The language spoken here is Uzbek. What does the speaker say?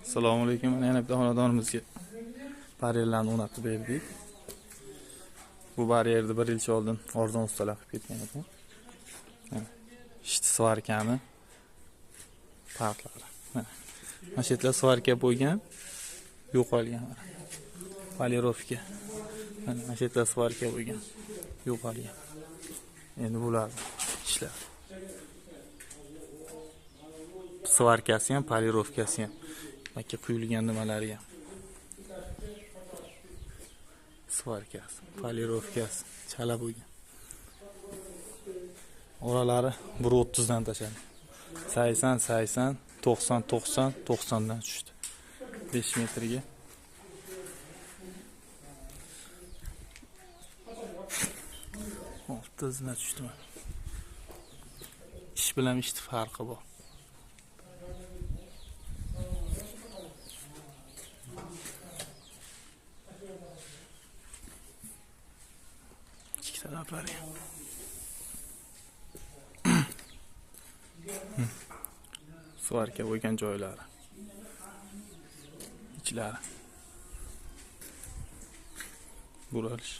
Assalomu alaykum. Mana yana bitta xonadonimizga baryerlarni o'rnatib berdik. Bu baryerni 1 yil oldin arzon ustalar qilib ketgan ekan. Ishchi svarkani partlari. Mana shu yerlar svarka bo'lgan, yo'qolgan. Polirovka. Mana shu yerlar svarka bo'lgan, yo'qolgan. Endi bular ishlar. Svarkasi ham, polirovkasi ham. Makka quyilgan nimalari ham. Svarkasi, polirovkasi chala bo'lgan. Oralari 1.30 dan tashladi. 80, 90 dan tushdi. 5 metrga. O'ttizdan tushdimi? Ish bilan ishni farqi bor. Ikki taraflari ham. Svarka bo'lgan joylari. Ichlari. Buralish.